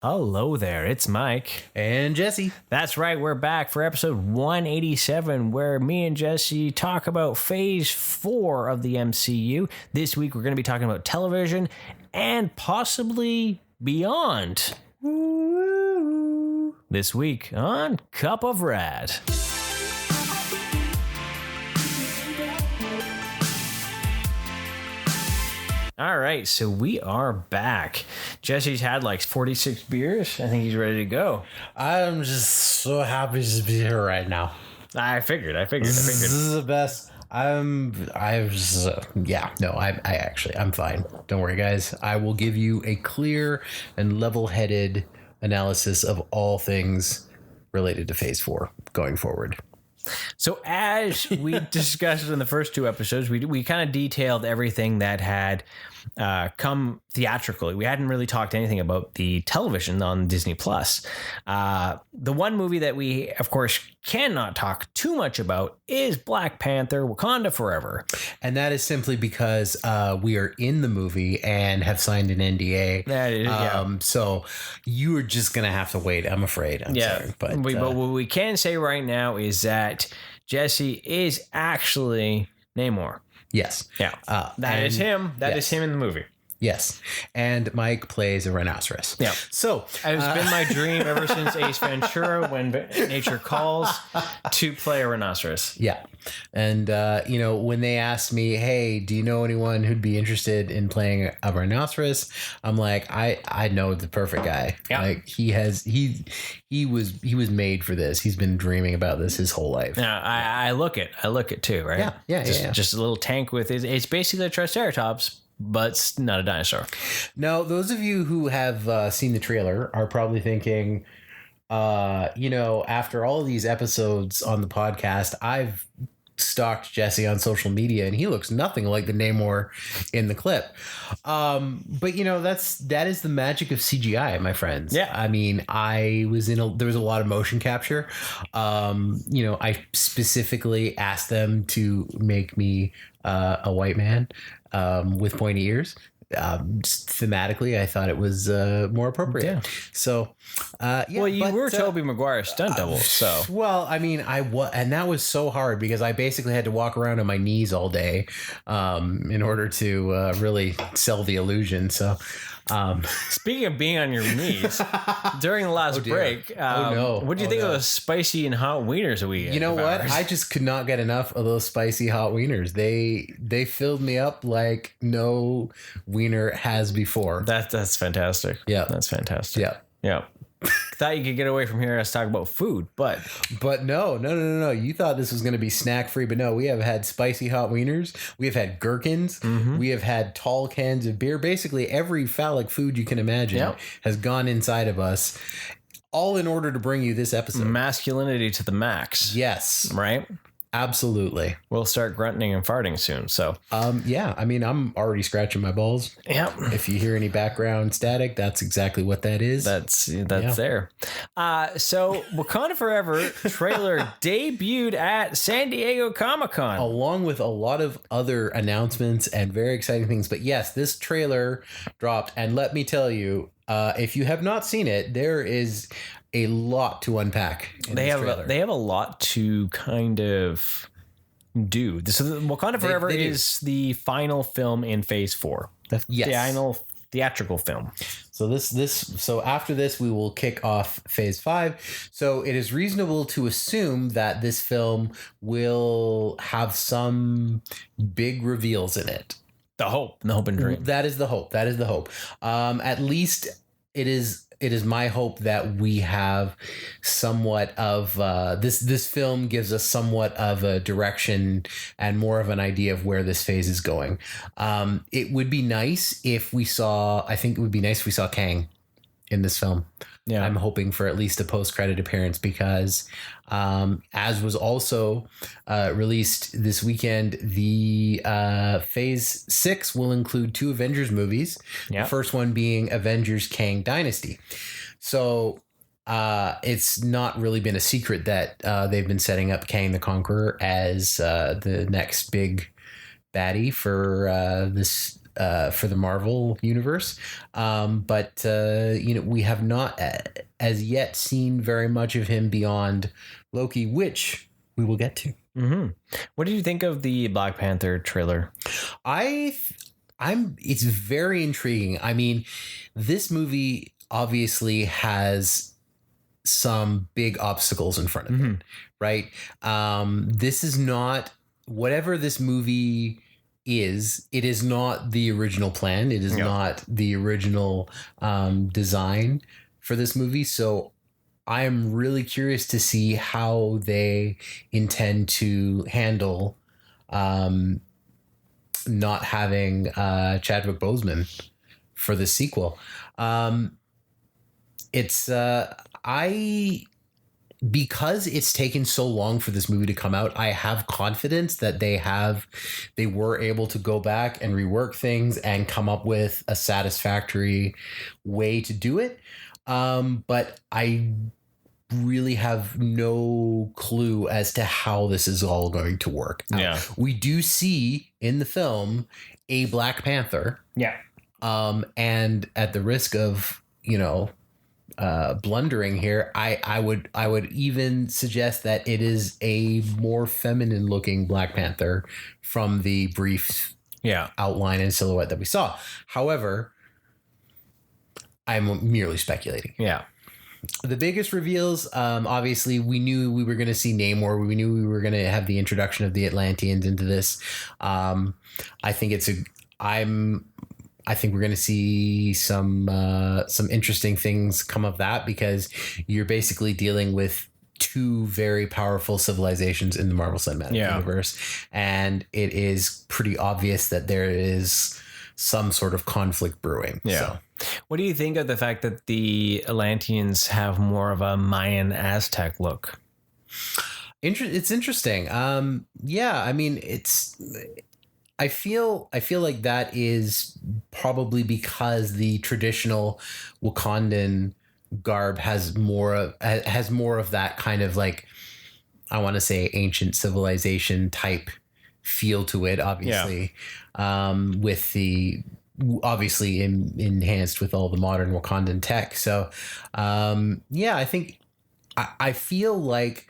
Hello there, it's Mike. And Jesse. That's right, we're back for episode 187, where me and Jesse talk about Phase 4 of the MCU. This week we're going to be talking about television and possibly beyond. This week on Cup of Rad. All right, so we are back. Jesse's had like 46 beers. I think he's ready to go. I'm just so happy to be here right now. I figured. This is the best. I'm fine. Don't worry, guys. I will give you a clear and level-headed analysis of all things related to Phase 4 going forward. So as we discussed in the first two episodes, we kind of detailed everything that had come theatrically. We hadn't really talked anything about the television on Disney Plus. The one movie that we, of course, cannot talk too much about is Black Panther: Wakanda Forever. And that is simply because we are in the movie and have signed an NDA. That is, yeah. So you are just going to have to wait, I'm afraid. I'm sorry. But what we can say right now is that Jesse is actually Namor. Yes. Yeah. That is him. That is him in the movie. Yes. And Mike plays a rhinoceros. Yeah. So it's been my dream ever since Ace Ventura, When Nature Calls, to play a rhinoceros. Yeah. And, when they asked me, hey, do you know anyone who'd be interested in playing a rhinoceros? I'm like, I know the perfect guy. Yeah. Like he was made for this. He's been dreaming about this his whole life. Yeah. I look it too, right? Yeah. Just a little tank with it. It's basically a Triceratops, but it's not a dinosaur. Now, those of you who have seen the trailer are probably thinking, after all these episodes on the podcast, I've stalked Jesse on social media and he looks nothing like the Namor in the clip. But that is the magic of CGI, my friends. Yeah. I mean, there was a lot of motion capture. I specifically asked them to make me a white man with pointy ears. Thematically, I thought it was more appropriate. Yeah. So, Well, you were Tobey Maguire's stunt double, so. Well, I mean, and that was so hard because I basically had to walk around on my knees all day in order to really sell the illusion. So, speaking of being on your knees, during the last break, what do you think of those spicy and hot wieners that we? You know what? I just could not get enough of those spicy hot wieners. They filled me up like no wiener has before. That's fantastic. Yeah, that's fantastic. Yeah. Thought you could get away from here and us talk about food, but no. You thought this was going to be snack free, but no. We have had spicy hot wieners. We have had gherkins. Mm-hmm. We have had tall cans of beer. Basically, every phallic food you can imagine has gone inside of us, all in order to bring you this episode. Masculinity to the max. Yes. Right. Absolutely. We'll start grunting and farting soon. So, I mean, I'm already scratching my balls. Yeah. If you hear any background static, that's exactly what that is. That's there. So Wakanda Forever trailer debuted at San Diego Comic-Con, along with a lot of other announcements and very exciting things. But yes, this trailer dropped, and let me tell you, if you have not seen it, there is a lot to unpack. They have a lot to kind of do. So Wakanda Forever is the final film in Phase 4. The final theatrical film. So after this, we will kick off Phase 5. So it is reasonable to assume that this film will have some big reveals in it. The hope and dream. That is the hope. At least it is my hope that we have somewhat of this film gives us somewhat of a direction and more of an idea of where this phase is going. It would be nice if we saw Kang in this film. Yeah, I'm hoping for at least a post-credit appearance because as was also released this weekend, the Phase 6 will include 2 Avengers movies. Yeah. The first one being Avengers Kang Dynasty. So it's not really been a secret that they've been setting up Kang the Conqueror as the next big baddie for this for the Marvel universe. But we have not as yet seen very much of him beyond Loki, which we will get to. Mm-hmm. What did you think of the Black Panther trailer? It's very intriguing. I mean, this movie obviously has some big obstacles in front of it, right? This is not, whatever this movie is, it is not the original plan. It is not the original design for this movie. So I am really curious to see how they intend to handle not having Chadwick Boseman for the sequel. Because it's taken so long for this movie to come out, I have confidence that they were able to go back and rework things and come up with a satisfactory way to do it. But I really have no clue as to how this is all going to work. Yeah. We do see in the film a Black Panther. Yeah. And at the risk of, blundering here, I would even suggest that it is a more feminine looking Black Panther from the brief outline and silhouette that we saw. However, I'm merely speculating. Yeah. The biggest reveals, obviously, we knew we were going to see Namor. We knew we were going to have the introduction of the Atlanteans into this. I think we're going to see some interesting things come of that, because you're basically dealing with two very powerful civilizations in the Marvel Cinematic Universe, and it is pretty obvious that there is some sort of conflict brewing. Yeah. So. What do you think of the fact that the Atlanteans have more of a Mayan Aztec look? It's interesting. I mean, I feel like that is probably because the traditional Wakandan garb has more of that kind of, like, I want to say, ancient civilization type feel to it, obviously. With the obviously enhanced with all the modern Wakandan tech. So I think I feel like,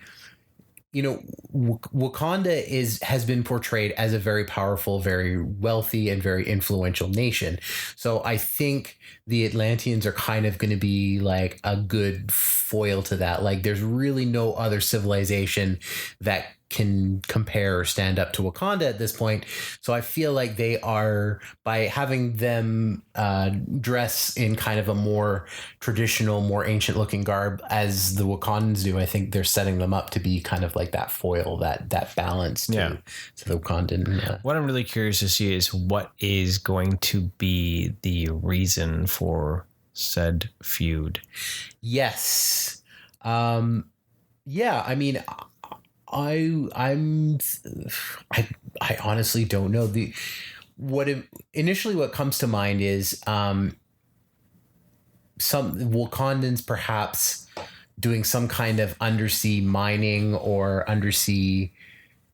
Wakanda has been portrayed as a very powerful, very wealthy, and very influential nation. So I think the Atlanteans are kind of going to be like a good foil to that. Like, there's really no other civilization that can compare or stand up to Wakanda at this point. So I feel like they are, by having them dress in kind of a more traditional, more ancient looking garb as the Wakandans do, I think they're setting them up to be kind of like that foil, that balance to the Wakandan. What I'm really curious to see is what is going to be the reason for said feud. Yes. I mean, I honestly don't know. What comes to mind is some Wakandans perhaps doing some kind of undersea mining or undersea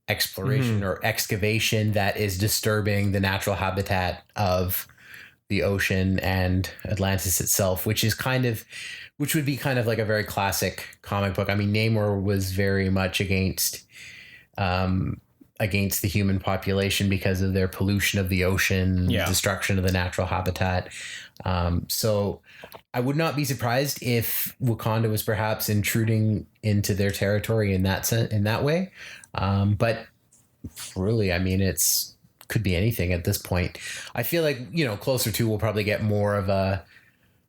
exploration or excavation that is disturbing the natural habitat of the ocean and Atlantis itself, which would be kind of like a very classic comic book. I mean, Namor was very much against the human population because of their pollution of the ocean, destruction of the natural habitat. So I would not be surprised if Wakanda was perhaps intruding into their territory in that way. But really, I mean, could be anything at this point. I feel like, closer to, we'll probably get more of a,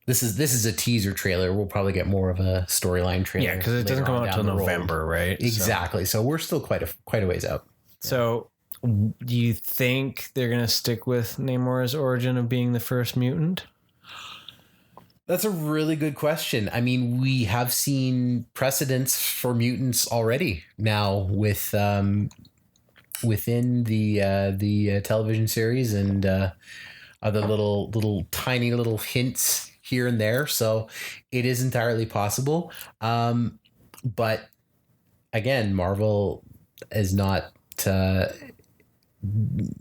this is a teaser trailer. We'll probably get more of a storyline trailer. Yeah, because it doesn't come out until November, right? Exactly. So we're still quite a ways out. So do you think they're going to stick with Namor's origin of being the first mutant? That's a really good question. I mean, we have seen precedents for mutants already now with within the television series and other little tiny little hints here and there. So it is entirely possible. But again, Marvel is not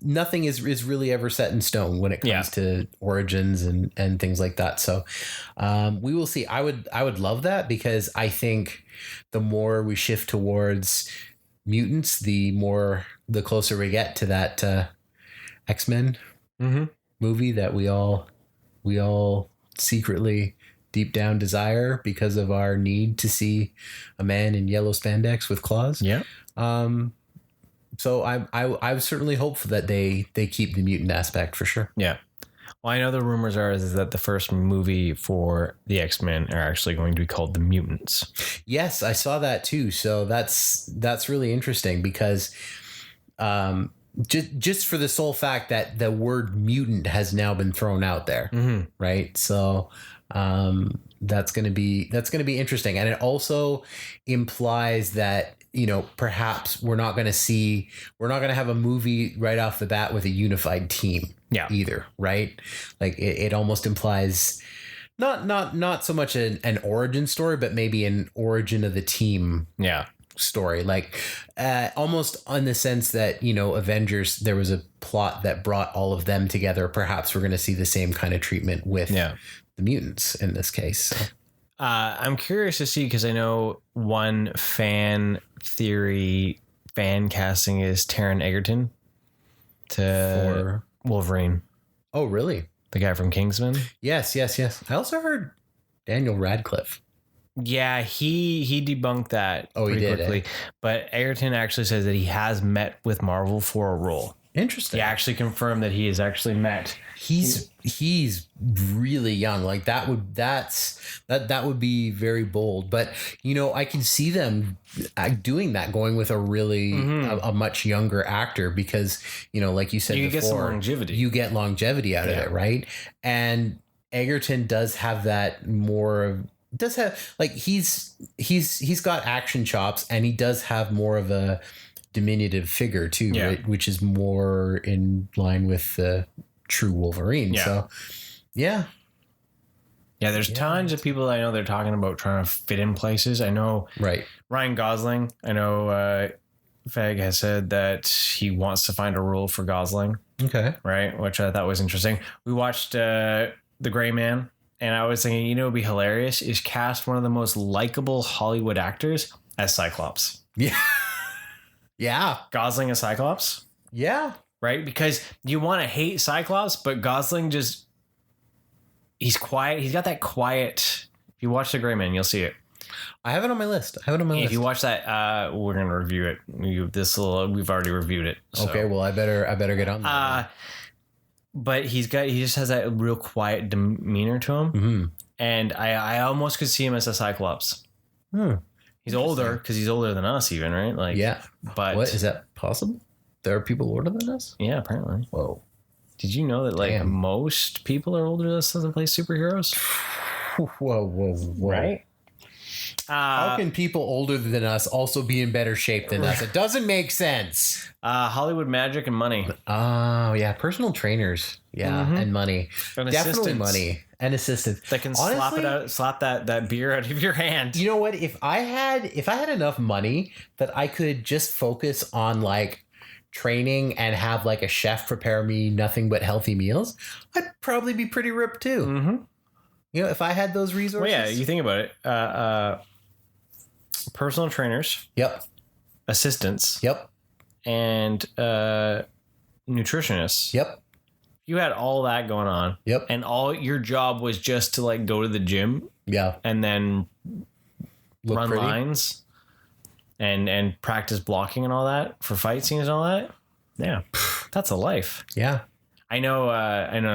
nothing is really ever set in stone when it comes to origins and things like that. So we will see. I would love that, because I think the more we shift towards mutants, the closer we get to that X-Men movie that we all secretly deep down desire because of our need to see a man in yellow spandex with claws. Yeah. So I certainly hope that they keep the mutant aspect for sure. Yeah. Well, I know the rumors is that the first movie for the X-Men are actually going to be called The Mutants. Yes, I saw that too. So that's really interesting, because just for the sole fact that the word mutant has now been thrown out there, right? So that's going to be interesting, and it also implies that, you know, perhaps we're not going to have a movie right off the bat with a unified team either, right? Like it almost implies not so much an origin story, but maybe an origin of the team story, like almost on the sense that, you know, Avengers, there was a plot that brought all of them together. Perhaps we're going to see the same kind of treatment with the mutants in this case. So. I'm curious to see, because I know one fan casting is Taron Egerton for Wolverine. Oh, really? The guy from Kingsman? Yes. I also heard Daniel Radcliffe. Yeah, he debunked that pretty quickly. But Egerton actually says that he has met with Marvel for a role. Interesting. He actually confirmed that he has actually met. He's really young. Like that would be very bold. But, you know, I can see them doing that, going with a really a much younger actor, because, you know, like you said before, get some longevity. You get longevity out of it, right? And Egerton does have that more. Does have, like, he's got action chops, and he does have more of a diminutive figure too, right? Which is more in line with the true Wolverine. So there's tons of people I know they're talking about trying to fit in places. I know Ryan Gosling, I know Fag has said that he wants to find a role for Gosling, right, which I thought was interesting. We watched The Gray Man, and I was thinking, you know, it'd be hilarious is cast one of the most likable Hollywood actors as Cyclops. Gosling as Cyclops. Right? Because you want to hate Cyclops, but Gosling he's quiet. He's got that quiet. If you watch The Gray Man, you'll see it. I have it on my list. If you watch that, we're going to review it. We've already reviewed it. So. Okay, well, I better get on that. But he just has that real quiet demeanor to him. And I almost could see him as a Cyclops. He's older, because he's older than us even, right? Like, but what, is that possible? There are people older than us? Yeah, apparently. Whoa. Did you know that most people are older than us that play superheroes? Whoa. Right? How can people older than us also be in better shape than us? It doesn't make sense. Hollywood magic and money. Oh, yeah. Personal trainers. Yeah. And money. And definitely money. And assistants. That can slap that beer out of your hand. You know what? If I had enough money that I could just focus on, like, training and have, like, a chef prepare me nothing but healthy meals, I'd probably be pretty ripped too. You know, if I had those resources. Well, yeah, you think about it. Personal trainers. Assistants. And nutritionists. You had all that going on. And all your job was just to, like, go to the gym. And then run lines and practice blocking and all that for fight scenes and all that. Yeah. That's a life. I know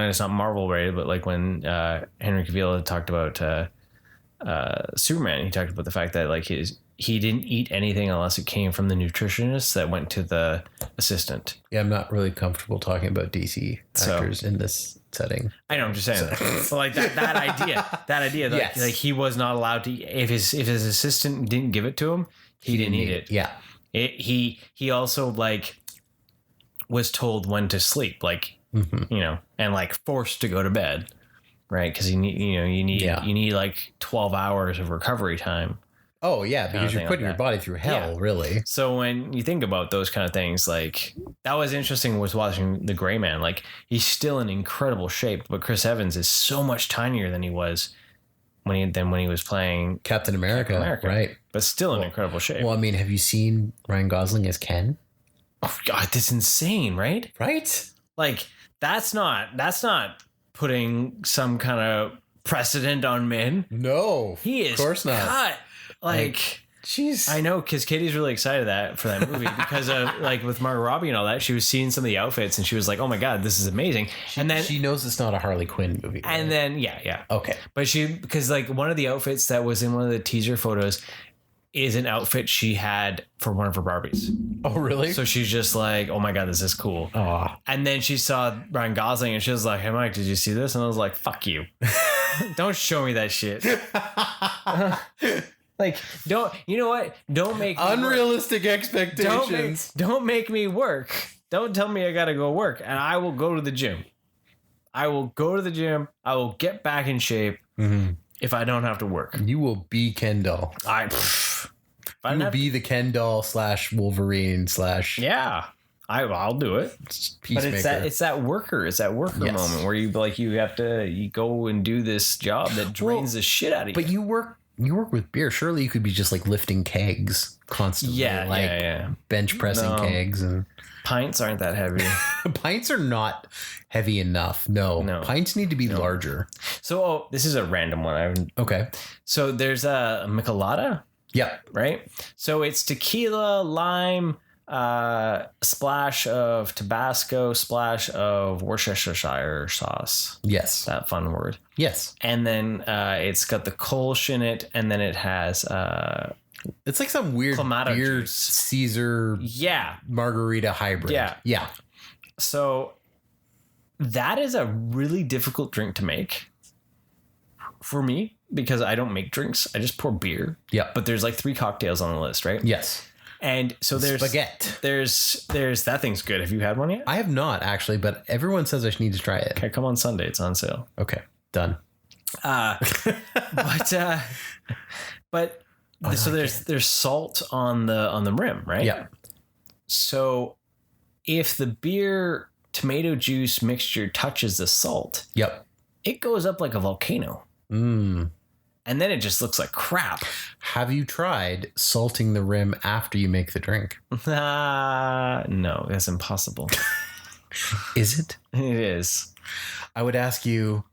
it's not Marvel related, but like when Henry Cavill talked about Superman, he talked about the fact that, like, he didn't eat anything unless it came from the nutritionist that went to the assistant. I'm not really comfortable talking about DC actors in this setting. I know, I'm just saying. So like that idea, that, like, he was not allowed to, if his assistant didn't give it to him, he didn't eat it. He also, like, was told when to sleep, like, you know, and, like, forced to go to bed, right? Because you need like 12 hours of recovery time. Oh yeah, because you're putting your body through hell, really. So when you think about those kind of things, like that was interesting was watching the Gray Man. Like he's still in incredible shape, but Chris Evans is so much tinier than he was when he was playing Captain America, right? But still in incredible shape. Well, I mean, have you seen Ryan Gosling as Ken? Oh God, that's insane, right? Right? Like that's not putting some kind of precedent on men. No, he is of course not. Cut. Like, jeez, I know because Katie's really excited for that movie because of like with Margot Robbie and all that. She was seeing some of the outfits and she was like, "Oh my God, this is amazing!" And then she knows it's not a Harley Quinn movie. And right? then yeah, okay. But because like one of the outfits that was in one of the teaser photos is an outfit she had for one of her Barbies. Oh, really? So she's just like, "Oh my God, this is cool." Oh. And then she saw Ryan Gosling and she was like, "Hey Mike, did you see this?" And I was like, "Fuck you! Don't show me that shit." Like, don't, you know what? Don't make me unrealistic expectations. Don't make me work. Don't tell me I got to go work. And I will go to the gym. I will go to the gym. I will get back in shape if I don't have to work. You will be Ken doll. You will be the Ken doll / Wolverine / Yeah. I'll do it. Peacemaker. But it's that worker. It's that worker moment where you have to go and do this job that drains the shit out of you. But you work with beer. Surely you could be just like lifting kegs constantly. Yeah. Bench pressing kegs and pints aren't that heavy. Pints are not heavy enough. No. Pints need to be larger. So this is a random one. Okay. So there's a Michelada. Yep. Right. So it's tequila, lime, splash of Tabasco, splash of Worcestershire sauce. Yes. That fun word. Yes. And then it's got the Kolsch in it, and then it has it's like some weird Clamato beer juice. Caesar margarita hybrid. Yeah. So that is a really difficult drink to make for me because I don't make drinks. I just pour beer. Yeah. But there's like 3 cocktails on the list, right? Yes. And so there's spaghetti. There's that thing's good. Have you had one yet? I have not actually, but everyone says I need to try it. Okay, come on Sunday. It's on sale. Okay, done. So there's salt on the rim, right? Yeah. So if the beer tomato juice mixture touches the salt, it goes up like a volcano. And then it just looks like crap. Have you tried salting the rim after you make the drink? No, that's impossible. Is it? It is. I would ask you,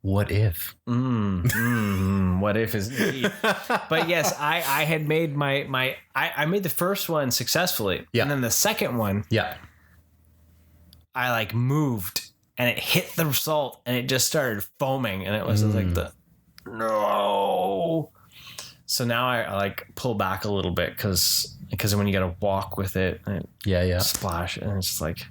what if? What if is neat. But yes, I had made I made the first one successfully. Yeah. And then the second one, I like moved and it hit the salt and it just started foaming and it was like no. So now I like pull back a little bit because when you got to walk with it, and splash, and it's just like,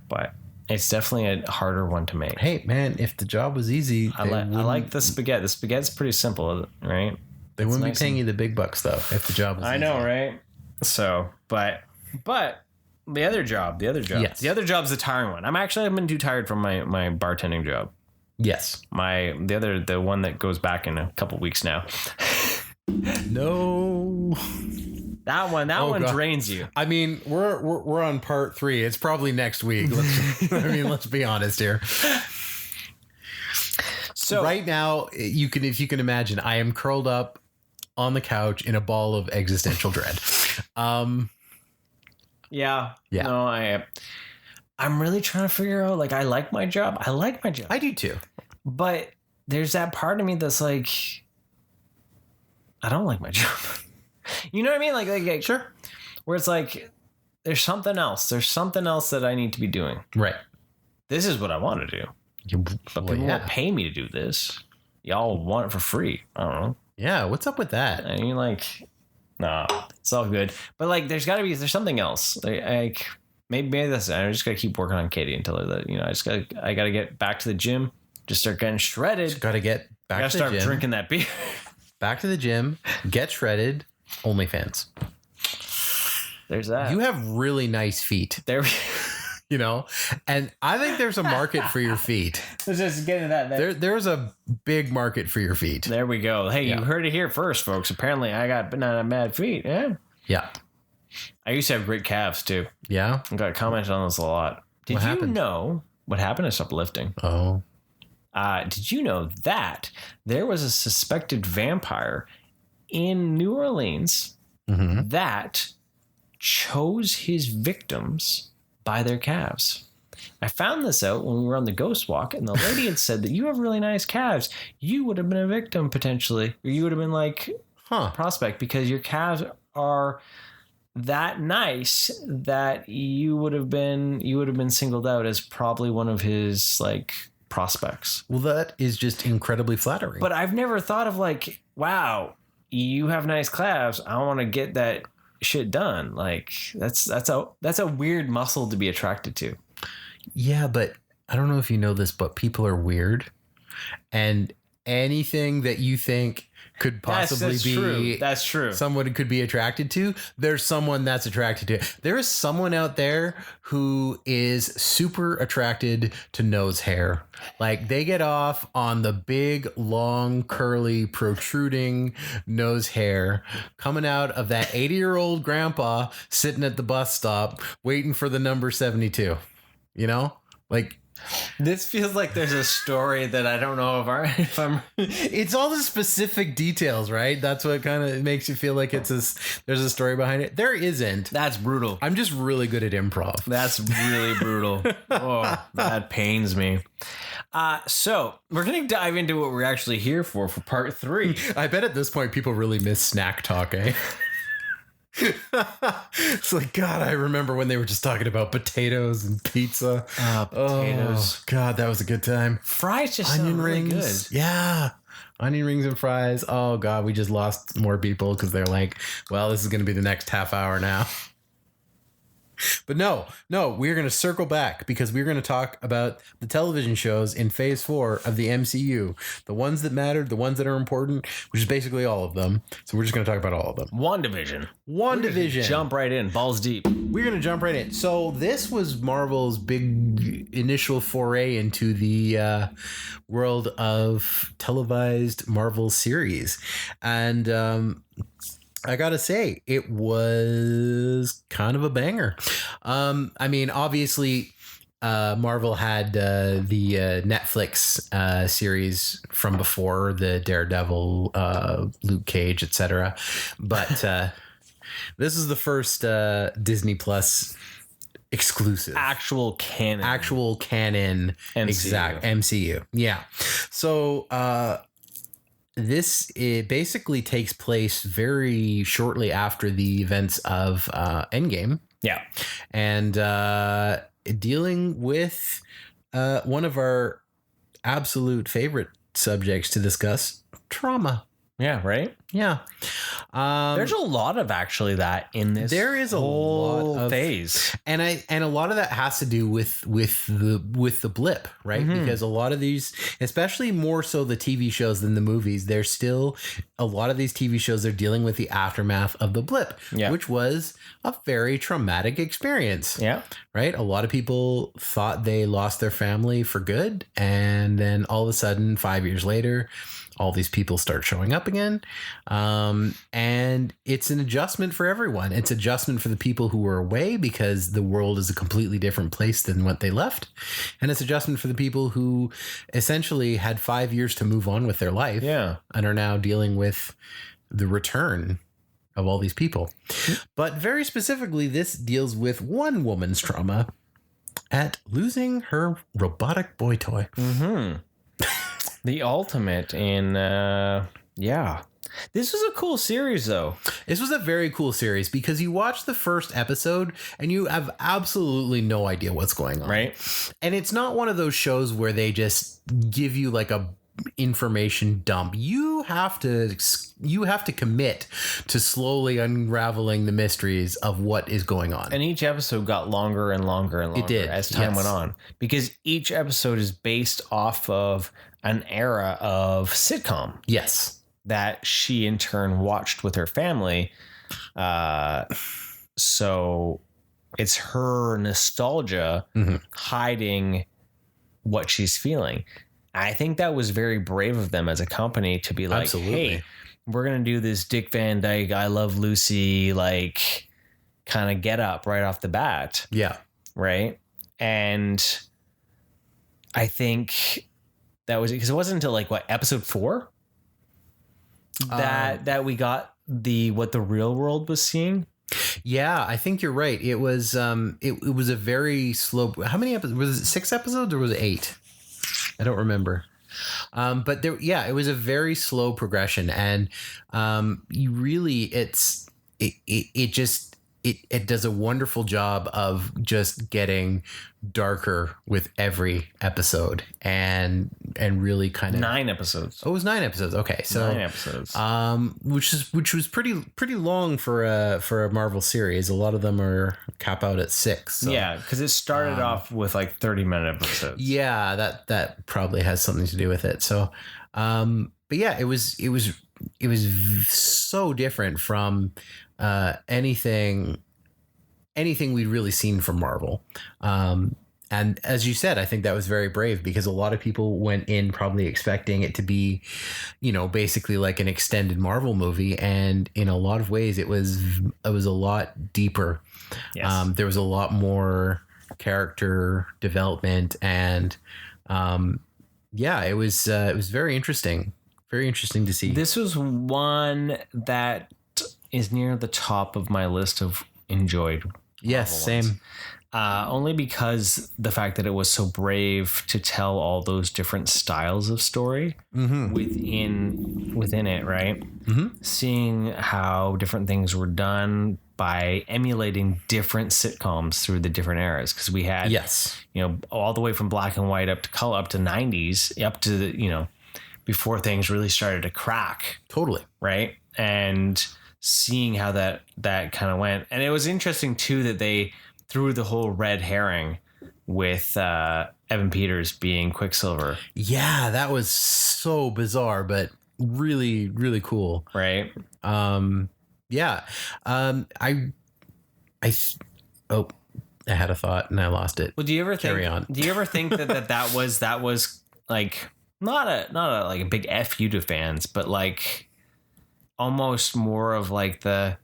but it's definitely a harder one to make. Hey man, if the job was easy, I like the spaghetti. The spaghetti's pretty simple, right? They wouldn't be paying you the big bucks though if the job was easy. I know, right? So, but the other job, yes. The other job's the tiring one. I've been too tired from my bartending job. Yes. The one that goes back in a couple weeks now. No. That one drains you. I mean, we're on part 3. It's probably next week. Let's be honest here. So right now, if you can imagine, I am curled up on the couch in a ball of existential dread. Yeah. No, I'm really trying to figure out, like, I like my job. I do too. But there's that part of me that's like, I don't like my job. You know what I mean? Like sure. Where it's like, there's something else. There's something else that I need to be doing. Right. This is what I want to do. But people won't pay me to do this. Y'all want it for free. I don't know. Yeah. What's up with that? And you're like, nah, it's all good. But like, there's something else. Like maybe that's, I just gotta keep working on Katie until I gotta get back to the gym, just start getting shredded. Just gotta get back to the gym. Start drinking that beer. Back to the gym, get shredded. OnlyFans. There's that. You have really nice feet. There. And I think there's a market for your feet. Let's just get into that. There's a big market for your feet. There we go. Hey, you heard it here first, folks. Apparently, I got banana mad feet. Yeah. Yeah. I used to have great calves too. Yeah. I got commented on this a lot. Did you know what happened? I stopped lifting. Oh. Did you know that there was a suspected vampire in New Orleans that chose his victims by their calves? I found this out when we were on the ghost walk, and the lady had said that you have really nice calves. You would have been a victim potentially, or you would have been like a prospect because your calves are that nice that you would have been singled out as probably one of his like prospects. Well, that is just incredibly flattering. But I've never thought of like, wow, you have nice calves. I want to get that shit done. Like that's a weird muscle to be attracted to. Yeah, but I don't know if you know this, but people are weird, and anything that you think could possibly be true. That's true. Someone could be attracted to. There's someone that's attracted to it. There is someone out there who is super attracted to nose hair. Like they get off on the big, long, curly, protruding nose hair coming out of that 80-year-old grandpa sitting at the bus stop waiting for the number 72. You know, like. This feels like there's a story that I don't know if I'm. It's all the specific details, right? That's what kind of makes you feel like there's a story behind it. There isn't. That's brutal. I'm just really good at improv. That's really brutal. Oh, that pains me. So we're going to dive into what we're actually here for part 3. I bet at this point people really miss snack talk, eh? It's like, God, I remember when they were just talking about potatoes and pizza. Potatoes. Oh, God, that was a good time. Fries just onion sound really rings. good. Yeah. Onion rings and fries. Oh, God, we just lost more people because they're like, well, this is going to be the next half hour now. But no, we're going to circle back because we're going to talk about the television shows in Phase 4 of the MCU. The ones that mattered, the ones that are important, which is basically all of them. So we're just going to talk about all of them. WandaVision. Jump right in. Balls deep. We're going to jump right in. So this was Marvel's big initial foray into the world of televised Marvel series. And I gotta say, it was kind of a banger. I mean, obviously, Marvel had the Netflix series from before, the Daredevil, Luke Cage, etc. But this is the first Disney Plus exclusive, actual canon, MCU. Exact MCU. Yeah. So. This basically takes place very shortly after the events of Endgame. Yeah. And dealing with one of our absolute favorite subjects to discuss, trauma. Yeah, right? Yeah. There's a lot of actually that in this. There is a whole lot of phase. And a lot of that has to do with the blip, right? Because a lot of these, especially more so the TV shows than the movies, there's still a lot of these TV shows are dealing with the aftermath of the blip, which was a very traumatic experience. Yeah. Right? A lot of people thought they lost their family for good, and then all of a sudden 5 years later, all these people start showing up again. And it's an adjustment for everyone. It's adjustment for the people who were away because the world is a completely different place than what they left. And it's adjustment for the people who essentially had 5 years to move on with their life. Yeah. And are now dealing with the return of all these people. But very specifically, this deals with one woman's trauma at losing her robotic boy toy. Mm-hmm. The ultimate in, This was a cool series, though. This was a very cool series because you watch the first episode and you have absolutely no idea what's going on. Right. And it's not one of those shows where they just give you like a information dump. You have to commit to slowly unraveling the mysteries of what is going on. And each episode got longer and longer and longer as time went on, because each episode is based off of an era of sitcom. Yes. That she in turn watched with her family. So it's her nostalgia hiding what she's feeling. I think that was very brave of them as a company to be like, Absolutely. hey, we're going to do this Dick Van Dyke, I Love Lucy, like kind of get up right off the bat. Yeah. Right. And I think that was because it wasn't until like what, episode 4 that we got what the real world was seeing. Yeah, I think you're right. It was it was a very slow. How many episodes? Was it 6 episodes or was it 8? I don't remember. But there, yeah, it was a very slow progression, and you really, it does a wonderful job of just getting darker with every episode, and really kind of 9 episodes. Oh, it was 9 episodes. Okay, so 9 episodes. Which was pretty long for a Marvel series. A lot of them are cap out at 6. So. Yeah, because it started off with like 30-minute episodes. Yeah, that probably has something to do with it. So, but yeah, it was so different from anything we'd really seen from Marvel. And as you said, I think that was very brave because a lot of people went in probably expecting it to be, basically like an extended Marvel movie. And in a lot of ways, it was a lot deeper. Yes. There was a lot more character development, and it was very interesting. Very interesting to see. This was one that is near the top of my list of enjoyed. Yes, Marvel ones. same. Only because the fact that it was so brave to tell all those different styles of story within it, right? Mm-hmm. Seeing how different things were done by emulating different sitcoms through the different eras, because we had all the way from black and white up to color, up to 90s, up to the, before things really started to crack. Totally. Right. And seeing how that kind of went. And it was interesting too that they threw the whole red herring with Evan Peters being Quicksilver. Yeah, that was so bizarre, but really, really cool. Right. Yeah. I had a thought and I lost it. Well, do you ever Carry on. Do you ever think that was like not a like a big F you to fans, but like almost more of like the,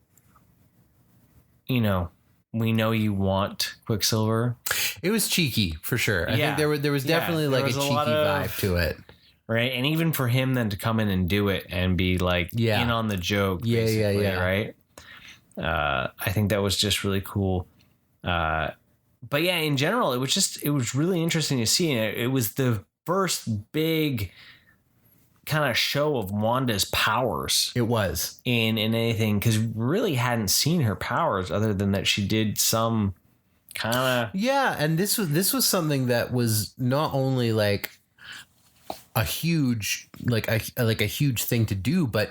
we know you want Quicksilver. It was cheeky for sure. I think there was definitely like a cheeky vibe to it. Right. And even for him then to come in and do it and be like in on the joke. Yeah. Right. I think that was just really cool. But yeah, in general, it was really interesting to see. And it was the first big kind of show of Wanda's powers. It was in anything, because we really hadn't seen her powers other than that she did some kind of and this was something that was not only like a huge a huge thing to do, but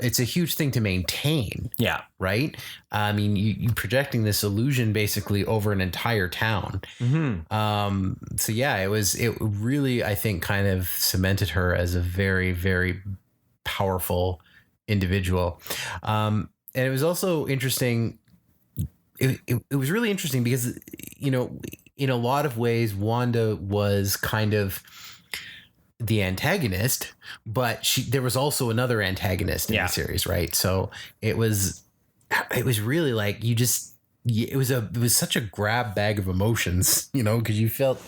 it's a huge thing to maintain. Yeah. Right. I mean, you projecting this illusion basically over an entire town. Mm-hmm. So yeah, it really, I think, kind of cemented her as a very, very powerful individual. And it was also interesting. It was really interesting because, in a lot of ways, Wanda was kind of the antagonist, but there was also another antagonist in the series, right? So it was really like it was such a grab bag of emotions, because you felt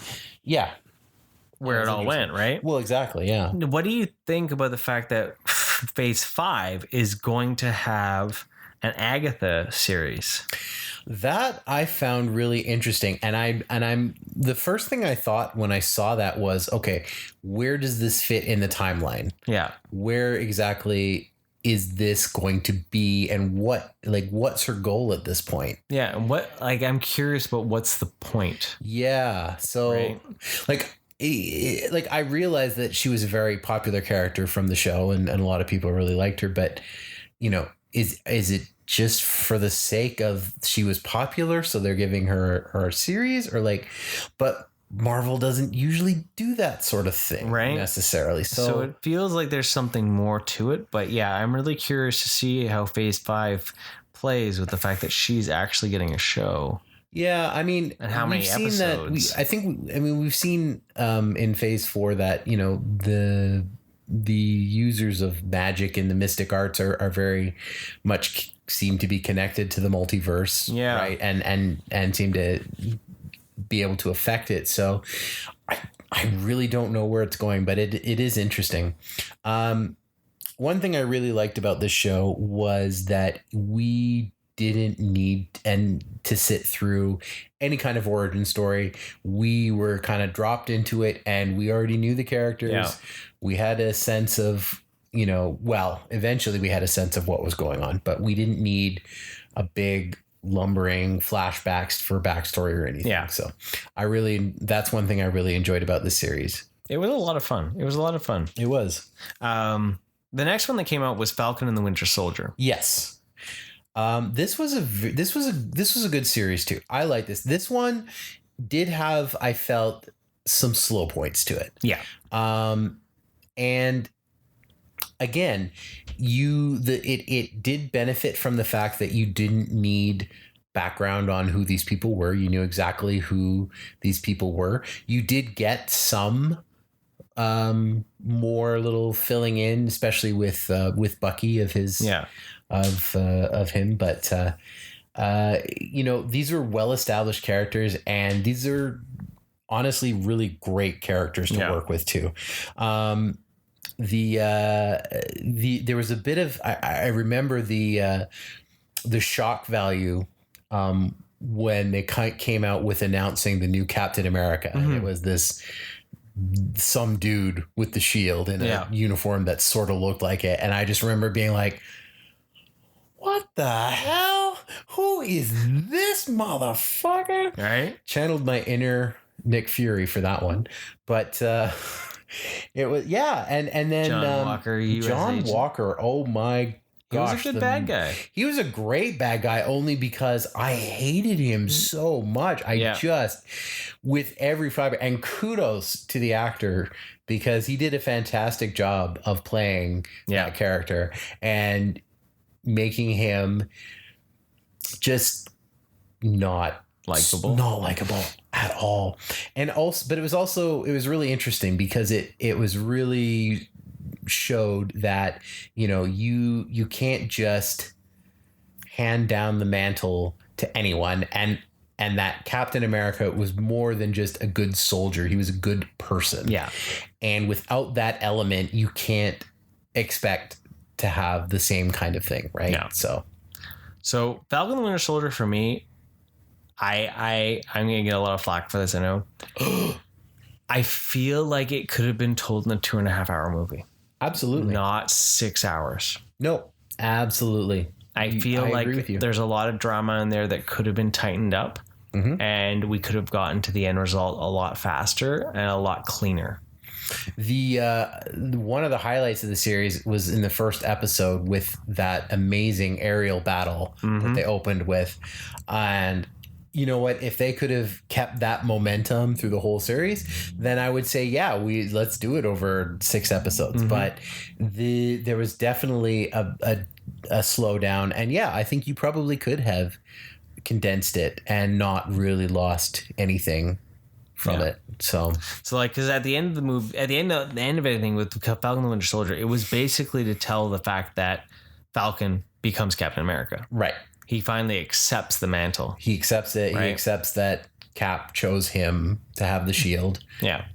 where it all went, right? Well, exactly, yeah. What do you think about the fact that Phase 5 is going to have an Agatha series? That I found really interesting, and I'm the first thing I thought when I saw that was, okay, where does this fit in the timeline? Yeah, where exactly is this going to be, and what's her goal at this point? Yeah, and I'm curious about what's the point? Yeah, so I realized that she was a very popular character from the show, and a lot of people really liked her, but is it just for the sake of she was popular, so they're giving her a series, or but Marvel doesn't usually do that sort of thing, right? Necessarily. So it feels like there's something more to it. But yeah, I'm really curious to see how Phase 5 plays with the fact that she's actually getting a show. Yeah, I mean, And how many we've seen that. episodes? We've seen in Phase 4 that, you know, the users of magic and the mystic arts are very much seem to be connected to the multiverse, Yeah. right? And seem to be able to affect it. So I really don't know where it's going, but it is interesting. One thing I really liked about this show was that we didn't need to sit through any kind of origin story. We were kind of dropped into it and we already knew the characters. Yeah. We had a sense of, you know, well, eventually we had a sense of what was going on, but we didn't need a big lumbering flashbacks for backstory or anything. Yeah. So that's one thing I really enjoyed about this series. It was a lot of fun. It was. The next one that came out was Falcon and the Winter Soldier. Yes. This was a good series too. I like this. This one did have, I felt, some slow points to it. Yeah. And again, it did benefit from the fact that you didn't need background on who these people were. You knew exactly who these people were. You did get some more little filling in, especially with Bucky of his of him, but you know, these are well-established characters and these are honestly really great characters to work with too. There was a bit of I remember the shock value when they came out with announcing the new Captain America. And it was some dude with the shield in a uniform that sort of looked like it, and I just remember being like, what the hell? Who is this motherfucker? Right? Channeled my inner Nick Fury for that one. But it was, and then John Walker, oh my gosh. He was a good bad guy. He was a great bad guy only because I hated him so much. Just, with every fiber, and kudos to the actor because he did a fantastic job of playing that character and making him just not likable at all. And also, but it was really interesting because it was really showed that, you know, you can't just hand down the mantle to anyone, and that Captain America was more than just a good soldier. He was a good person. Yeah. And without that element, you can't expect to have the same kind of thing, right? Yeah. So Falcon and the Winter Soldier for me, I'm gonna get a lot of flack for this, I know. I feel like it could have been told in a 2.5 hour movie. Absolutely. Not 6 hours. No, absolutely. I feel like there's a lot of drama in there that could have been tightened up, and we could have gotten to the end result a lot faster and a lot cleaner. The one of the highlights of the series was in the first episode with that amazing aerial battle that they opened with. And you know what, if they could have kept that momentum through the whole series, then I would say, let's do it over 6 episodes. But there was definitely a slowdown, and I think you probably could have condensed it and not really lost anything from it. So like, because at the end of the movie, at the end of anything with Falcon and the Winter Soldier, it was basically to tell the fact that Falcon becomes Captain America. Right. He finally accepts the mantle. He accepts it. Right? He accepts that Cap chose him to have the shield.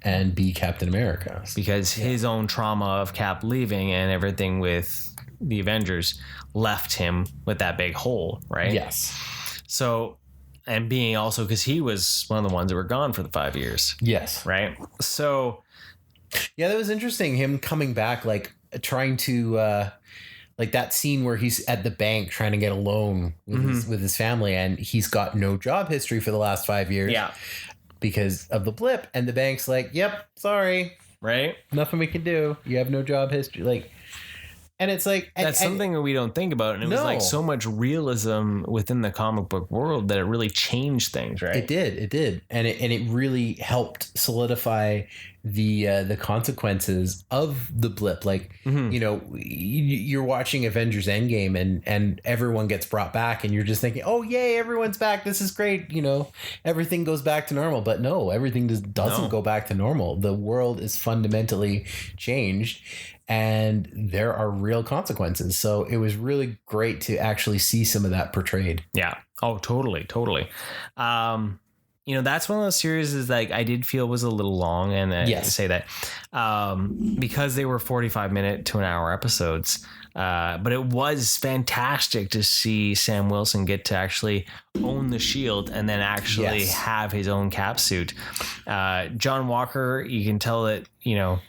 And be Captain America. Because his own trauma of Cap leaving and everything with the Avengers left him with that big hole, right? Yes. So, and being also because he was one of the ones that were gone for the 5 years. Yes. Right. So, that was interesting. Him coming back, like trying to, like that scene where he's at the bank trying to get a loan with his family, and he's got no job history for the last 5 years. Yeah. Because of the blip, and the bank's like, "Yep, sorry, right? Nothing we can do. You have no job history." Like, and it's like that's something that we don't think about, and it was like so much realism within the comic book world that it really changed things, right? It did, and it really helped solidify the consequences of the blip. Like, Mhm. you know, you're watching Avengers Endgame and everyone gets brought back and you're just thinking, oh, yay, everyone's back. This is great. You know, everything goes back to normal. But no, everything just doesn't No. go back to normal. The world is fundamentally changed and there are real consequences. So it was really great to actually see some of that portrayed. Yeah. Oh, totally. You know, that's one of those series is like I did feel was a little long, and I Yes. say that because they were 45-minute to an hour episodes. But it was fantastic to see Sam Wilson get to actually own the shield and then actually Yes. have his own cap suit. John Walker, you can tell that, you know,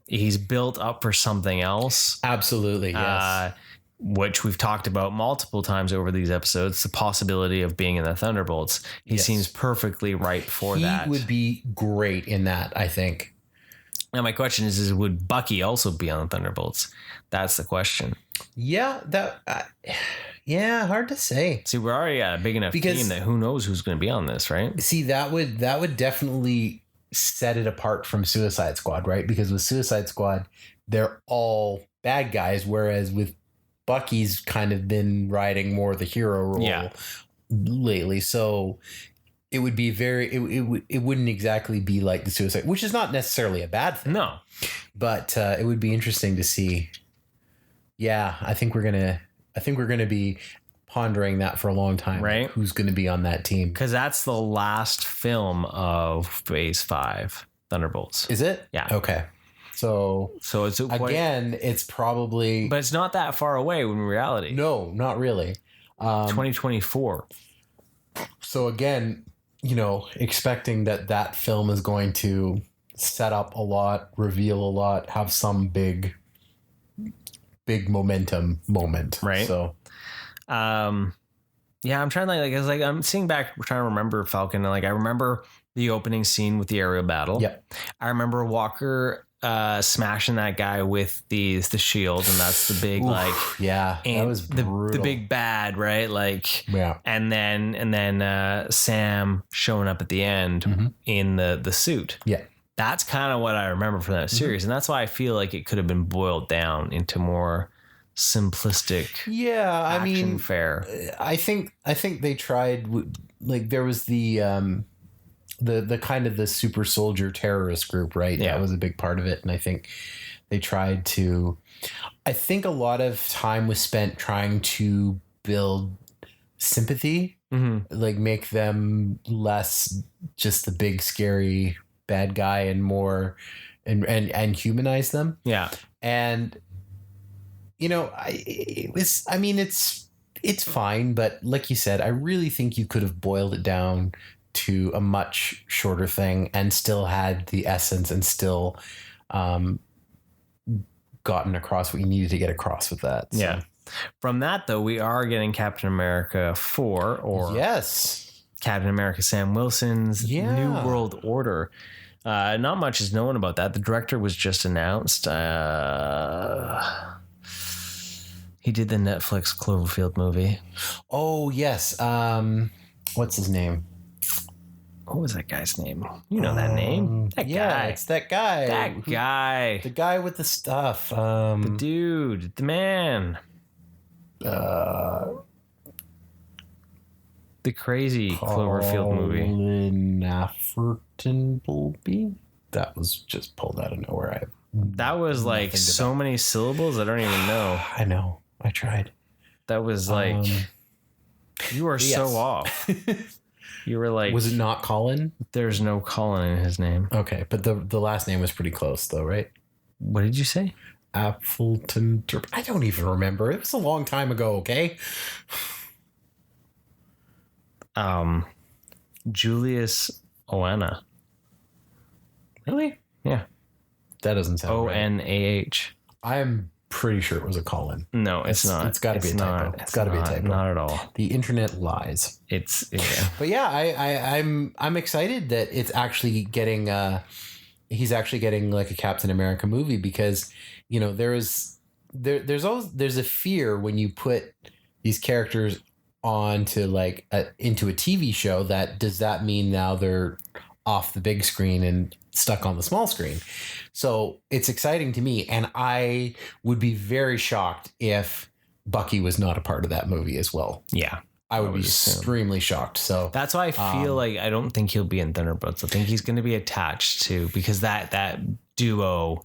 he's built up for something else. Absolutely. Yes. Which we've talked about multiple times over these episodes, the possibility of being in the Thunderbolts. He Yes. seems perfectly ripe for that. He would be great in that, I think. Now, my question is would Bucky also be on the Thunderbolts? That's the question. Yeah, yeah, hard to say. See, we're already at a big enough Because- team that who knows who's going to be on this, right? See, that would definitely set it apart from Suicide Squad, right? Because with Suicide Squad, they're all bad guys, whereas with Bucky's kind of been riding more the hero role Yeah. lately. So it would be it wouldn't exactly be like the Suicide, which is not necessarily a bad thing. No. But it would be interesting to see. Yeah, I think we're gonna be pondering that for a long time. Right. Who's going to be on that team? Because that's the last film of Phase 5, Thunderbolts. Is it? Yeah. Okay. So So again, it's probably but it's not that far away in reality. no, not really. 2024. So again, you know, expecting that film is going to set up a lot, reveal a lot, have some big momentum moment. Right. So Yeah, I'm trying to I'm seeing back, trying to remember Falcon, and like I remember the opening scene with the aerial battle. Yep. I remember Walker smashing that guy with the shield, and that's the big yeah, that and was the brutal. big bad, right? Like Yeah. and then Sam showing up at the end in the suit. Yeah. That's kind of what I remember from that series, and that's why I feel like it could have been boiled down into more simplistic Yeah, I action mean, fare. I think they tried, like there was the kind of the super soldier terrorist group, right? Yeah. That was a big part of it. And I think they tried to, I think a lot of time was spent trying to build sympathy, like make them less just the big scary bad guy and more and humanize them. Yeah. And you know, it's fine, but like you said, I really think you could have boiled it down to a much shorter thing and still had the essence and still gotten across what you needed to get across with that. So. Yeah. From that, though, we are getting Captain America 4 or yes, Captain America Sam Wilson's New World Order. Not much is known about that. The director was just announced. He did the Netflix Cloverfield movie. Oh, yes. What's his name? What was that guy's name? You know that name? That guy. It's that guy. That guy. The guy with the stuff. The dude. The man. The crazy Cloverfield movie. Nafferton Bulby? That was just pulled out of nowhere. That was like so many syllables I don't even know. I know. I tried. That was like you are so off. You were like, was it not Colin? There's no Colin in his name. Okay, but the last name was pretty close though, right? What did you say? Appleton. I don't even remember. It was a long time ago. Okay. Julius Oana. Really? Yeah. That doesn't sound right. Onah. I'm pretty sure it was a Colin. No, it's not. It's got to be a typo. It's got to be a typo. Not at all. The internet lies. It's But yeah, I'm excited that it's actually getting he's actually getting like a Captain America movie because you know there's a fear when you put these characters onto like into a TV show that does that mean now they're off the big screen and stuck on the small screen. So it's exciting to me. And I would be very shocked if Bucky was not a part of that movie as well. Yeah. I would be extremely shocked. So that's why I feel like I don't think he'll be in Thunderbolts. I think he's going to be attached to, because that duo,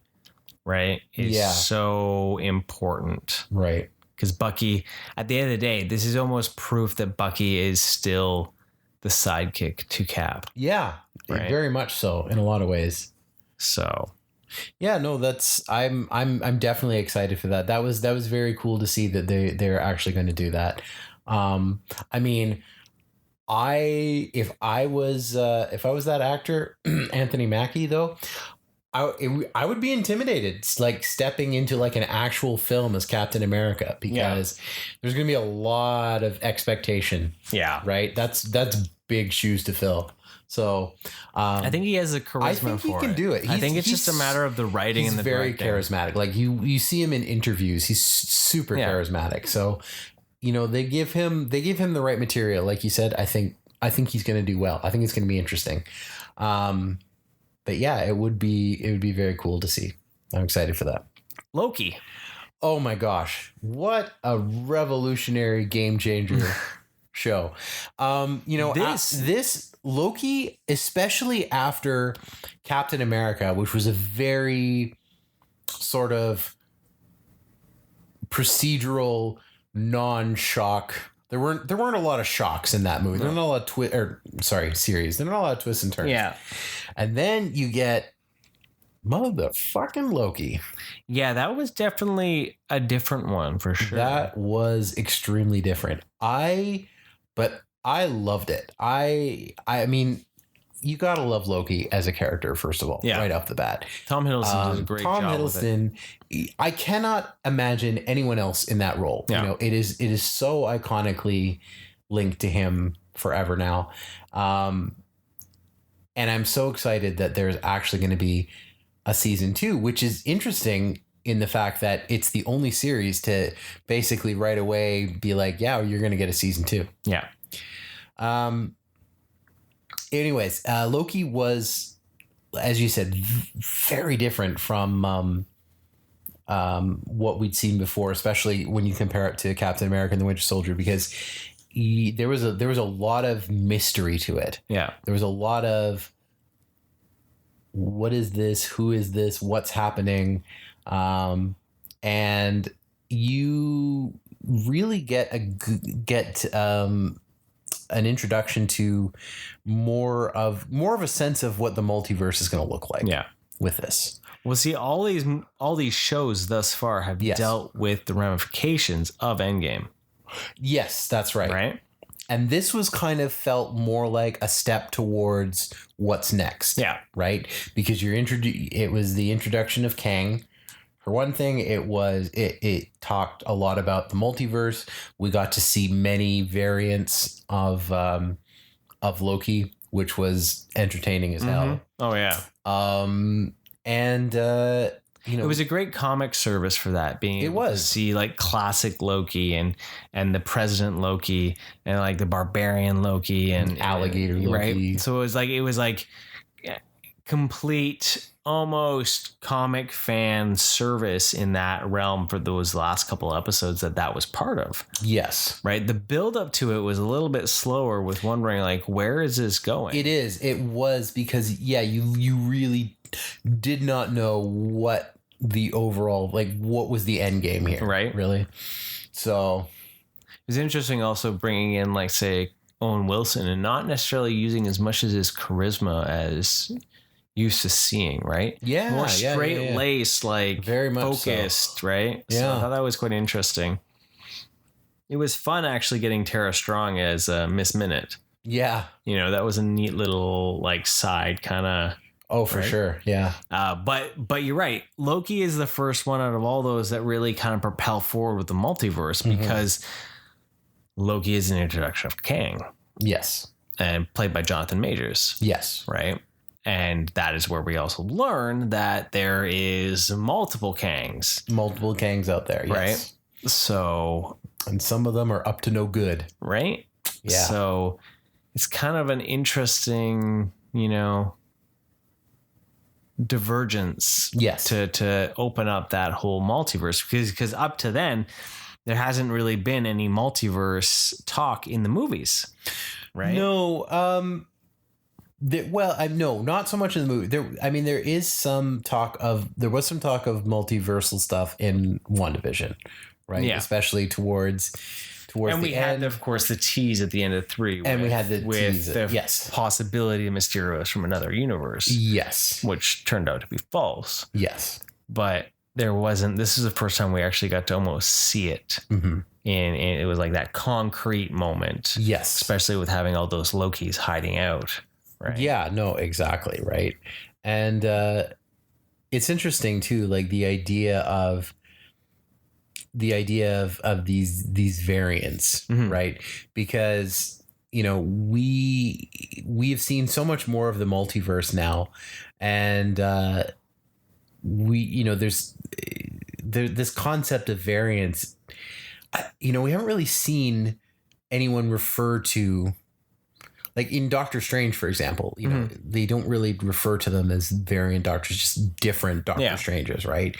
right, is so important. Right. Because Bucky, at the end of the day, this is almost proof that Bucky is still the sidekick to Cap. Yeah, right? Very much so in a lot of ways. So, yeah, no, I'm definitely excited for that. That was very cool to see that they're actually going to do that. I mean, if I was that actor, Anthony Mackie, though, I would be intimidated, it's like stepping into like an actual film as Captain America, because there's going to be a lot of expectation. Yeah. Right. That's big shoes to fill. So I think he has the charisma. I think he can do it. I think it's just a matter of the writing and the very directing. Charismatic. Like you see him in interviews. He's super charismatic. So, they give him the right material. Like you said, I think he's going to do well. I think it's going to be interesting. But yeah, it would be very cool to see. I'm excited for that. Loki. Oh my gosh. What a revolutionary game changer show. This Loki, especially after Captain America, which was a very sort of procedural, non-shock. There weren't a lot of shocks in that movie. There weren't a lot of series. There weren't a lot of twists and turns. Yeah. And then you get motherfucking Loki. Yeah, that was definitely a different one for sure. That was extremely different. But I loved it. I mean, you gotta love Loki as a character, first of all, right off the bat. Tom Hiddleston does a great job. Tom Hiddleston, I cannot imagine anyone else in that role. Yeah. It is so iconically linked to him forever now. And I'm so excited that there's actually going to be a season 2, which is interesting in the fact that it's the only series to basically right away be like, yeah, you're going to get a season 2. Yeah. Anyways, Loki was, as you said, very different from what we'd seen before, especially when you compare it to Captain America and the Winter Soldier, because there was a lot of mystery to it. Yeah. There was a lot of, what is this? Who is this? What's happening? And you really get an introduction to more of a sense of what the multiverse is going to look like. Yeah. With this. Well, see, all these shows thus far have dealt with the ramifications of Endgame. Yes, that's right. Right. And this was kind of felt more like a step towards what's next. Yeah. Right. Because it was the introduction of Kang. For one thing, it talked a lot about the multiverse. We got to see many variants of Loki, which was entertaining as hell. Oh yeah. It was a great comic service for that, being able to see like classic Loki and the President Loki and like the Barbarian Loki and Alligator Loki. Right. So it was like complete, almost comic fan service in that realm for those last couple episodes that was part of. Yes. Right. The build up to it was a little bit slower, with wondering like, where is this going? It was because you really did not know what the overall, like, what was the end game here. Right. Really. So it was interesting also bringing in, like, say, Owen Wilson, and not necessarily using as much of his charisma as used to seeing, right? Yeah. More straight laced, like very much focused, so. Right? Yeah. So I thought that was quite interesting. It was fun actually getting Tara Strong as Miss Minute. Yeah. That was a neat little like side kind of. Oh, for sure. Yeah. But you're right. Loki is the first one out of all those that really kind of propel forward with the multiverse, because Loki is an introduction of Kang. Yes. And played by Jonathan Majors. Yes. Right. And that is where we also learn that there is multiple Kangs. Multiple Kangs out there. Yes. Right. So. And some of them are up to no good. Right. Yeah. So it's kind of an interesting, divergence. Yes. To open up that whole multiverse, because up to then there hasn't really been any multiverse talk in the movies, right? No, no, not so much in the movie. There was some talk of multiversal stuff in WandaVision, right? Yeah. Especially towards and we the had, end. of course, the tease at the end of 3, And we had the tease, the yes. possibility of Mysterio is from another universe, Yes, which turned out to be false. yes, But there wasn't. This is the first time we actually got to almost see it, mm-hmm. and it was like that concrete moment. Yes, especially with having all those Lokis hiding out. Right. Yeah. No. Exactly. Right. And it's interesting too, like the idea of these variants, Mm-hmm. right? Because we have seen so much more of the multiverse now, and there's this concept of variants. We haven't really seen anyone refer to, like in Doctor Strange, for example, they don't really refer to them as variant doctors, just different Doctor Strangers, right?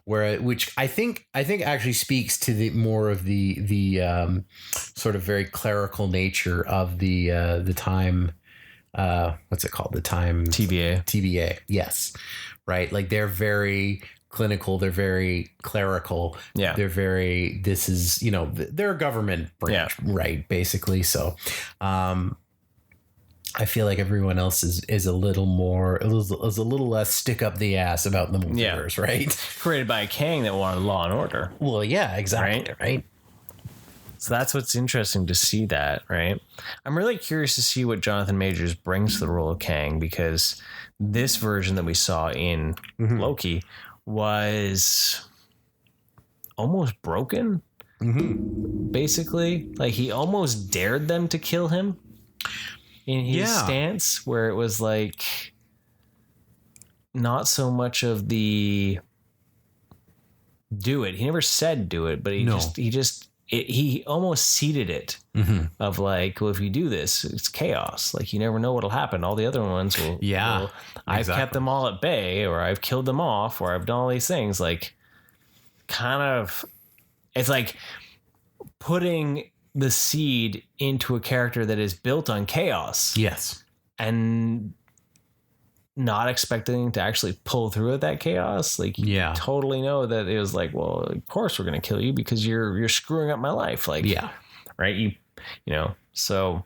Which I think actually speaks to the more of the sort of very clerical nature of the time. What's it called? The time TVA. Yes. Right. Like they're very clinical. They're very clerical. Yeah. They're very, they're a government branch, right? Basically. So, I feel like everyone else is a little less stick up the ass about the multiverse, right? Created by a Kang that wanted law and order. Well, yeah, exactly, right? So that's what's interesting to see that, right? I'm really curious to see what Jonathan Majors brings to the role of Kang, because this version that we saw in Loki was almost broken, basically. Like he almost dared them to kill him in his stance, where it was like not so much of the do it. He never said do it, but he almost seeded it of like, well, if you do this, it's chaos. Like you never know what'll happen. All the other ones will. I've kept them all at bay, or I've killed them off, or I've done all these things. Like kind of, it's like putting the seed into a character that is built on chaos. Yes. And not expecting to actually pull through with that chaos. Like, you totally know that it was like, well, of course we're going to kill you because you're screwing up my life. Like, right. So,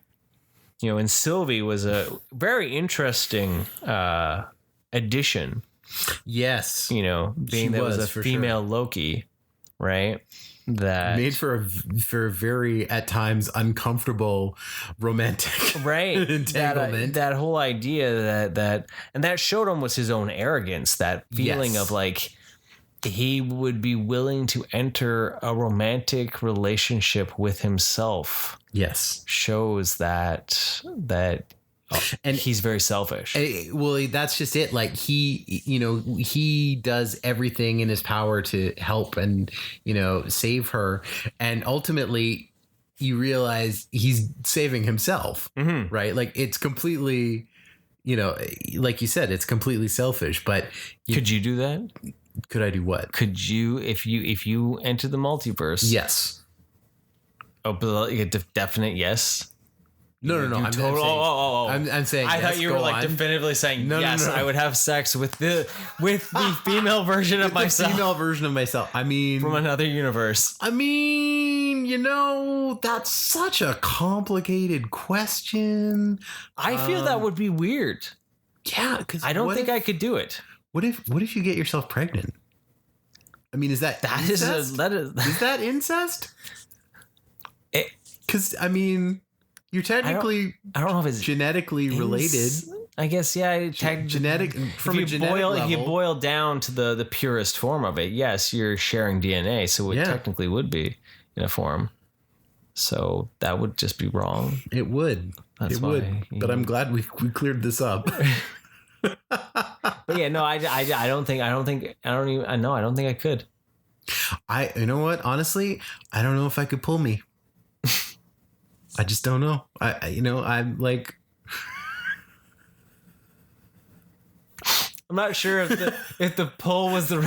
and Sylvie was a very interesting addition. Yes. Being that was a female Loki, right? That made for a very at times uncomfortable romantic entanglement. That whole idea that and that showed him was his own arrogance, that feeling of like he would be willing to enter a romantic relationship with himself. Yes, shows that and he's very selfish. Well, that's just it. Like he does everything in his power to help and, save her. And ultimately you realize he's saving himself, right? Like it's completely, like you said, it's completely selfish, but could you do that? Could I do what? Could you, if you enter the multiverse? Yes. Oh, but a definite yes. No. I'm saying. I thought you were like definitively saying yes. I would have sex with the female version of myself. The female version of myself. I mean, from another universe. I mean, that's such a complicated question. I feel that would be weird. Yeah, because I don't think I could do it. What if you get yourself pregnant? I mean, is that incest? Is that incest? Because I mean. You're technically, I don't know if it's genetically related. I guess, yeah. Genetic from a genetic level. If you boil down to the purest form of it, yes, you're sharing DNA, so it technically would be in a form. So that would just be wrong. It would. It would. But I'm glad we cleared this up. But yeah, no, I don't think I could. You know what? Honestly, I don't know if I could pull me. I just don't know. I'm like, I'm not sure if the pull was the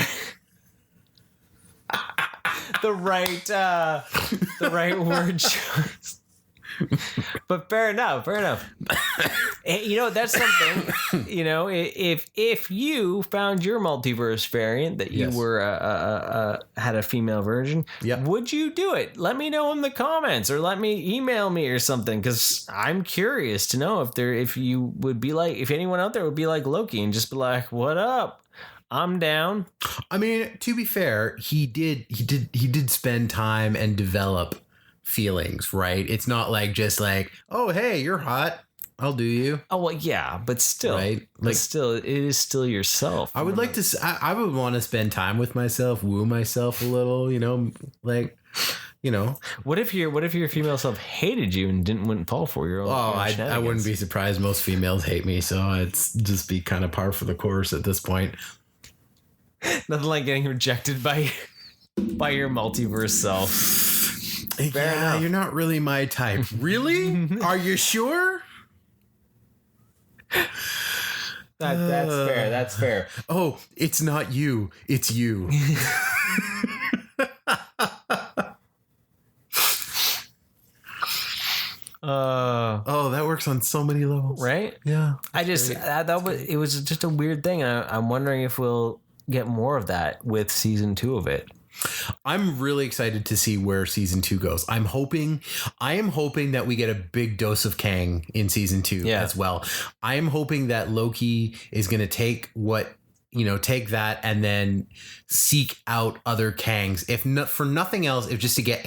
right word choice. But fair enough. That's something. If you found your multiverse variant that you were had a female version, would you do it? Let me know in the comments, or email me or something, because I'm curious to know if you would be like, if anyone out there would be like Loki and just be like, "What up? I'm down." I mean, to be fair, he did spend time and develop feelings, right? It's not like just like, oh, hey, you're hot, I'll do you. Oh, well, yeah, but still, right? Like, still, it is still yourself. I would like to. I would want to spend time with myself, woo myself a little. What if your female self hated you and wouldn't fall for your own? I wouldn't be surprised. Most females hate me, so it's just be kind of par for the course at this point. Nothing like getting rejected by your multiverse self. Fair enough. You're not really my type. Really? Are you sure? That's fair. That's fair. Oh, it's not you. It's you. That works on so many levels. Right? Yeah. It was just a weird thing. I'm wondering if we'll get more of that with season 2 of it. I'm really excited to see where season 2 goes. I am hoping that we get a big dose of Kang in season 2 as well. I am hoping that Loki is going to take that and then seek out other Kangs, if not for nothing else, if just to get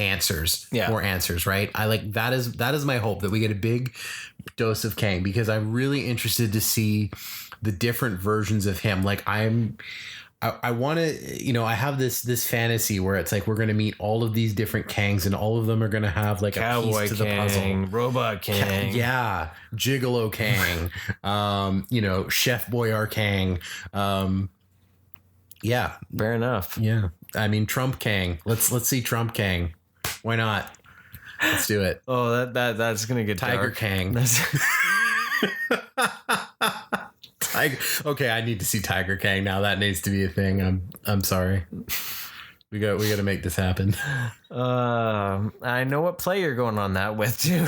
more answers, right? I like that is my hope, that we get a big dose of Kang, because I'm really interested to see the different versions of him. Like I want to, I have this fantasy where it's like we're going to meet all of these different Kangs, and all of them are going to have like Cowboy a piece to Kang, the puzzle. Robot Kang. Yeah. Gigolo Kang. Chef Boyar Kang. Yeah. Fair enough. Yeah. I mean, Trump Kang. Let's see Trump Kang. Why not? Let's do it. Oh, that's going to get Tiger dark. Kang. Okay, I need to see Tiger Kang now. That needs to be a thing. I'm sorry. We got to make this happen. I know what play you're going on that with too.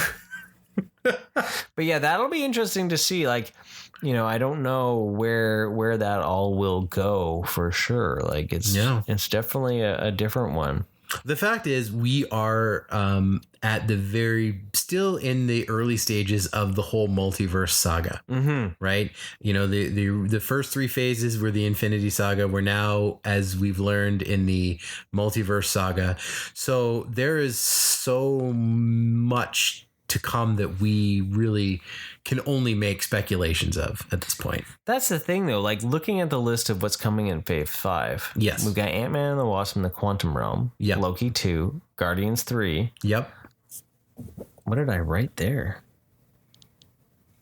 But yeah, that'll be interesting to see. Like, I don't know where that all will go for sure. Like it's definitely a different one. The fact is, we are at still in the early stages of the whole multiverse saga, right? The first 3 phases were the Infinity Saga. We're now, as we've learned, in the multiverse saga. So there is so much to come that we really can only make speculations of at this point. That's the thing, though. Like, looking at the list of what's coming in Phase 5. Yes. We've got Ant-Man and the Wasp in the Quantum Realm. Yep. Loki 2. Guardians 3. Yep. What did I write there?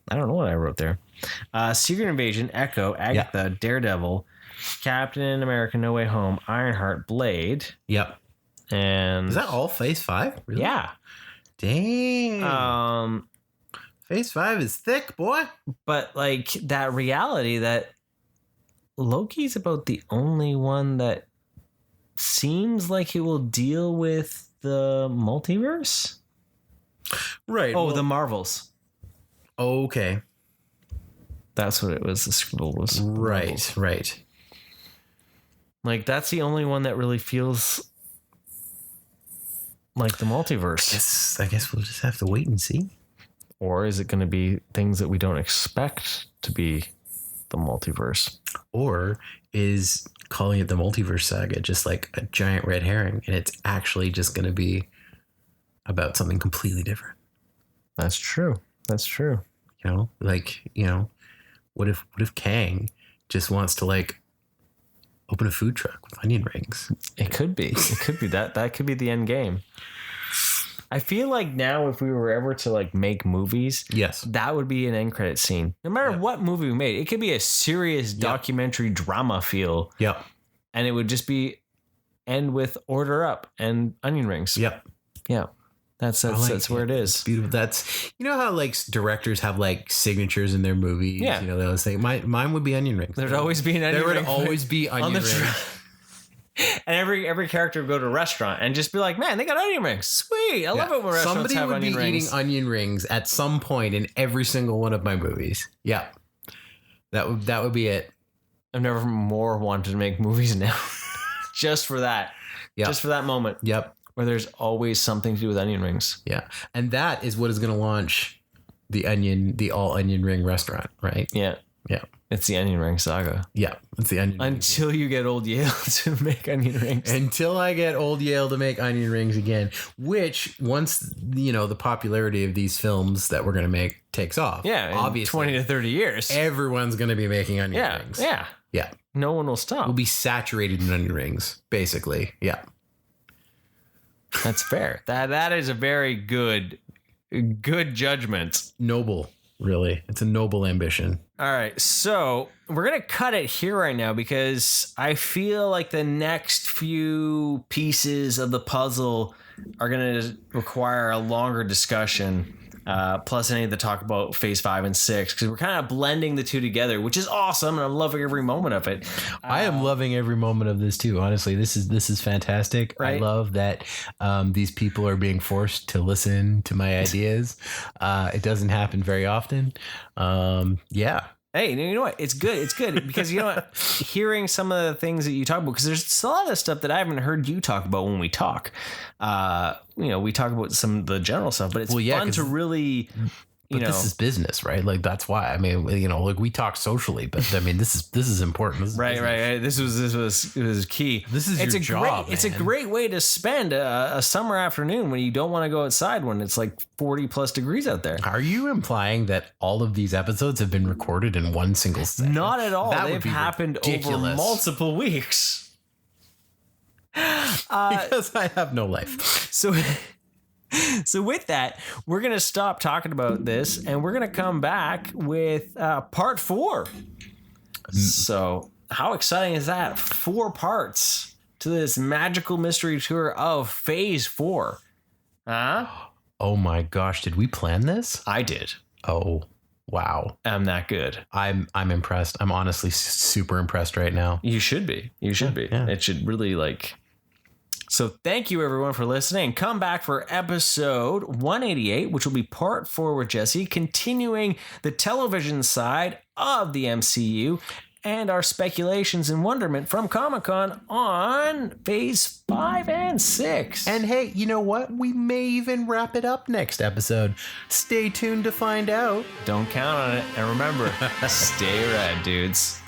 I don't know what I wrote there. Secret Invasion, Echo, Agatha, Daredevil, Captain America, No Way Home, Ironheart, Blade. Yep. And is that all Phase 5? Really? Yeah. Dang. Phase 5 is thick, boy. But like that reality that Loki's about the only one that seems like it will deal with the multiverse. Right. Oh, the Marvels. Okay. That's what it was. The scribble was. Right. Marvels. Right. Like that's the only one that really feels like the multiverse. I guess we'll just have to wait and see. Or is it going to be things that we don't expect to be the multiverse? Or is calling it the multiverse saga just like a giant red herring, and it's actually just going to be about something completely different? That's true. That's true. What if Kang just wants to like open a food truck with onion rings? It could be. It could be that could be the end game. I feel like now if we were ever to like make movies, yes, that would be an end credit scene. No matter what movie we made, it could be a serious documentary drama feel. Yep. And it would just be end with order up and onion rings. Yep. Yeah. That's where it is. It's beautiful. That's, you know how like directors have like signatures in their movies. Yeah. You know, those things. Mine would be onion rings. There'd always be an onion ring. There would always be onion rings. And every character would go to a restaurant and just be like, man, they got onion rings. Sweet. I love it when restaurants have onion rings. Somebody would be eating onion rings at some point in every single one of my movies. Yeah. That would be it. I've never more wanted to make movies now. Just for that. Yep. Just for that moment. Yep. Where there's always something to do with onion rings. Yeah. And that is what is going to launch the all onion ring restaurant, right? Yeah. Yeah. It's the onion ring saga. Yeah. It's the onion Until you get old Yale to make onion rings. Until I get old Yale to make onion rings again, which once, you know, the popularity of these films that we're going to make takes off. Yeah. Obviously. 20 to 30 years. Everyone's going to be making onion rings. Yeah. Yeah. No one will stop. We'll be saturated in onion rings, basically. Yeah. That's fair. That is a very good judgment. Noble, really. It's a noble ambition. All right, so we're going to cut it here right now because I feel like the next few pieces of the puzzle are going to require a longer discussion, plus I need to talk about Phase 5 and 6 because we're kind of blending the two together, which is awesome, and I'm loving every moment of it. I am loving every moment of this too. Honestly, this is fantastic. Right? I love that these people are being forced to listen to my ideas. It doesn't happen very often. Yeah. Hey, you know what? It's good. It's good because you know what? Hearing some of the things that you talk about, because there's a lot of stuff that I haven't heard you talk about when we talk. You know, we talk about some of the general stuff, but it's fun to really. But this is business, right? Like that's why. I mean, you know, like we talk socially, but I mean, this is important. This is right. This was key. This is your job. It's a great way to spend a summer afternoon when you don't want to go outside when it's like 40 plus degrees out there. Are you implying that all of these episodes have been recorded in one single session? Not at all. They've happened ridiculous. Over multiple weeks. Because I have no life. So with that, we're going to stop talking about this and we're going to come back with part 4. So how exciting is that? 4 parts to this magical mystery tour of Phase 4. Huh? Oh my gosh. Did we plan this? I did. Oh, wow. I'm that good. I'm impressed. I'm honestly super impressed right now. You should be. You should be. Yeah. It should really like... So thank you everyone for listening. Come back for episode 188, which will be part 4 with Jesse, continuing the television side of the MCU and our speculations and wonderment from Comic-Con on Phase 5 and 6. And hey, you know what? We may even wrap it up next episode. Stay tuned to find out. Don't count on it. And remember, stay rad, dudes.